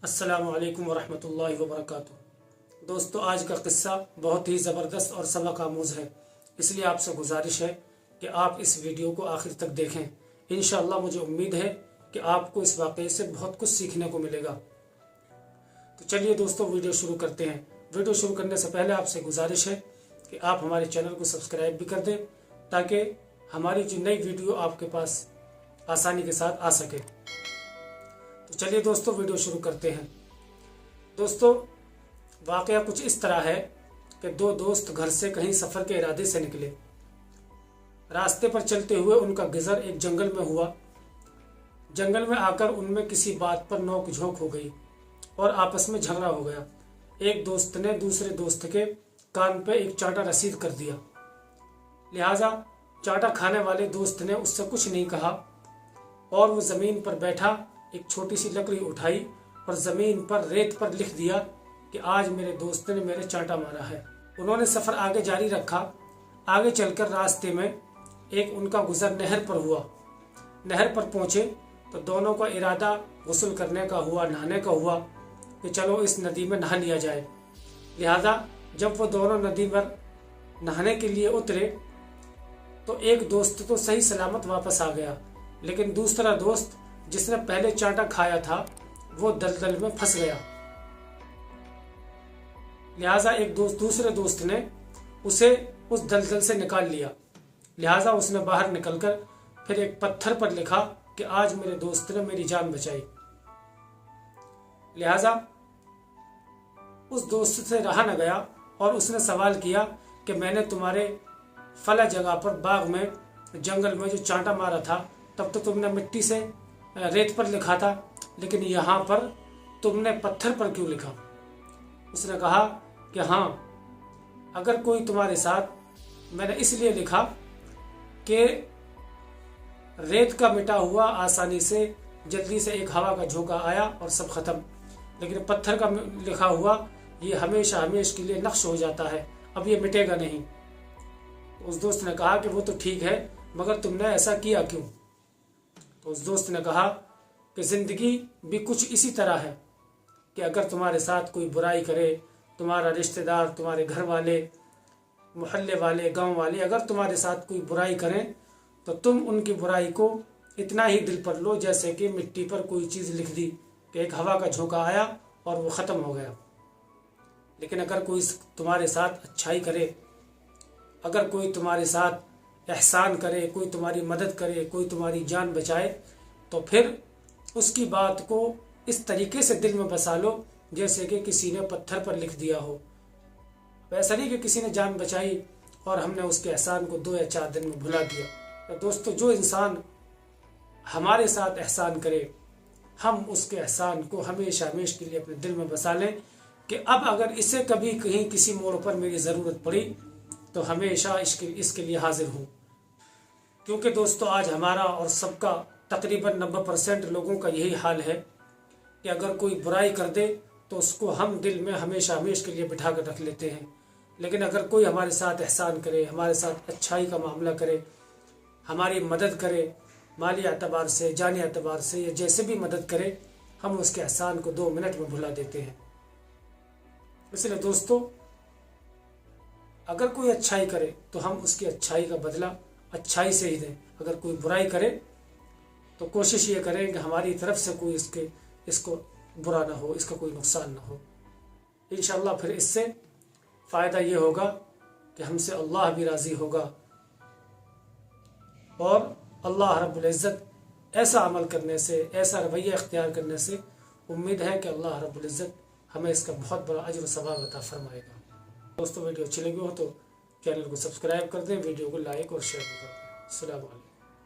السلام علیکم ورحمۃ اللہ وبرکاتہ۔ دوستو، آج کا قصہ بہت ہی زبردست اور سبق آموز ہے، اس لیے آپ سے گزارش ہے کہ آپ اس ویڈیو کو آخر تک دیکھیں۔ انشاءاللہ مجھے امید ہے کہ آپ کو اس واقعے سے بہت کچھ سیکھنے کو ملے گا۔ تو چلیے دوستو، ویڈیو شروع کرتے ہیں۔ ویڈیو شروع کرنے سے پہلے آپ سے گزارش ہے کہ آپ ہمارے چینل کو سبسکرائب بھی کر دیں تاکہ ہماری جو نئی ویڈیو آپ کے پاس آسانی کے ساتھ آ سکے۔ تو چلیے دوستو، ویڈیو شروع کرتے ہیں۔ دوستو، واقعہ کچھ اس طرح ہے کہ دو دوست گھر سے کہیں سفر کے ارادے سے نکلے۔ راستے پر چلتے ہوئے ان کا گزر ایک جنگل میں ہوا۔ جنگل میں آ کر ان میں کسی بات پر نوک جھونک ہو گئی اور آپس میں جھگڑا ہو گیا۔ ایک دوست نے دوسرے دوست کے کان پہ ایک چانٹا رسید کر دیا، لہذا چانٹا کھانے والے دوست نے اس سے کچھ نہیں کہا اور وہ زمین پر بیٹھا ایک چھوٹی سی لکڑی اٹھائی اور زمین پر ریت پر لکھ دیا کہ آج میرے دوست نے میرے چانٹا مارا ہے۔ انہوں نے سفر آگے جاری رکھا۔ آگے چل کر راستے میں ایک ان کا گزر نہر پر ہوا۔ نہر پر پہنچے تو دونوں کا ارادہ غسل کرنے کا ہوا، نہانے کا ہوا کہ چلو اس ندی میں نہا لیا جائے۔ لہذا جب وہ دونوں ندی پر نہانے کے لیے اترے تو ایک دوست تو صحیح سلامت واپس آ گیا، لیکن دوسرا دوست جس نے پہلے چانٹا کھایا تھا وہ دلدل میں پھنس گیا۔ لہذا ایک دوسرے دوست نے اسے اس دلدل سے نکال لیا۔ لہذا اس نے باہر نکل کر پھر ایک پتھر پر لکھا کہ آج میرے دوست نے میری جان بچائی۔ لہذا اس دوست سے رہا نہ گیا اور اس نے سوال کیا کہ میں نے تمہارے فلاں جگہ پر باغ میں جنگل میں جو چانٹا مارا تھا تب تو تم نے مٹی سے ریت پر لکھا تھا، لیکن یہاں پر تم نے پتھر پر کیوں لکھا؟ اس نے کہا کہ ہاں، اگر کوئی تمہارے ساتھ، میں نے اس لیے لکھا کہ ریت کا مٹا ہوا آسانی سے جلدی سے ایک ہوا کا جھونکا آیا اور سب ختم، لیکن پتھر کا لکھا ہوا یہ ہمیشہ ہمیشہ کے لیے نقش ہو جاتا ہے، اب یہ مٹے گا نہیں۔ اس دوست نے کہا کہ وہ تو ٹھیک ہے، مگر تم نے ایسا کیا کیوں؟ تو اس دوست نے کہا کہ زندگی بھی کچھ اسی طرح ہے کہ اگر تمہارے ساتھ کوئی برائی کرے، تمہارا رشتہ دار، تمہارے گھر والے، محلے والے، گاؤں والے اگر تمہارے ساتھ کوئی برائی کریں تو تم ان کی برائی کو اتنا ہی دل پر لو جیسے کہ مٹی پر کوئی چیز لکھ دی کہ ایک ہوا کا جھونکا آیا اور وہ ختم ہو گیا۔ لیکن اگر کوئی تمہارے ساتھ اچھائی کرے، اگر کوئی تمہارے ساتھ احسان کرے، کوئی تمہاری مدد کرے، کوئی تمہاری جان بچائے، تو پھر اس کی بات کو اس طریقے سے دل میں بسا لو جیسے کہ کسی نے پتھر پر لکھ دیا ہو۔ ایسا نہیں کہ کسی نے جان بچائی اور ہم نے اس کے احسان کو 2 یا 4 دن میں بھلا دیا۔ تو دوستو، جو انسان ہمارے ساتھ احسان کرے، ہم اس کے احسان کو ہمیشہ ہمیشہ کے لیے اپنے دل میں بسا لیں کہ اب اگر اسے کبھی کہیں کسی موڑ پر میری ضرورت پڑی تو ہمیشہ اس کے لیے حاضر ہوں۔ کیونکہ دوستو، آج ہمارا اور سب کا تقریباً 90% لوگوں کا یہی حال ہے کہ اگر کوئی برائی کر دے تو اس کو ہم دل میں ہمیشہ ہمیشہ کے لیے بٹھا کر رکھ لیتے ہیں، لیکن اگر کوئی ہمارے ساتھ احسان کرے، ہمارے ساتھ اچھائی کا معاملہ کرے، ہماری مدد کرے، مالی اعتبار سے، جانی اعتبار سے، یا جیسے بھی مدد کرے، ہم اس کے احسان کو 2 منٹ میں بھلا دیتے ہیں۔ اس لیے دوستو، اگر کوئی اچھائی کرے تو ہم اس کی اچھائی کا بدلہ اچھائی سے ہی دیں۔ اگر کوئی برائی کرے تو کوشش یہ کریں کہ ہماری طرف سے کوئی اس کو برا نہ ہو، اس کا کوئی نقصان نہ ہو۔ انشاءاللہ پھر اس سے فائدہ یہ ہوگا کہ ہم سے اللہ بھی راضی ہوگا، اور اللہ رب العزت ایسا عمل کرنے سے، ایسا رویہ اختیار کرنے سے امید ہے کہ اللہ رب العزت ہمیں اس کا بہت بڑا اجر و ثواب عطا فرمائے گا۔ دوستو، ویڈیو اچھی لگی ہو تو چینل کو سبسکرائب کر دیں، ویڈیو کو لائک اور شیئر بھی کر دیں۔ السلام علیکم۔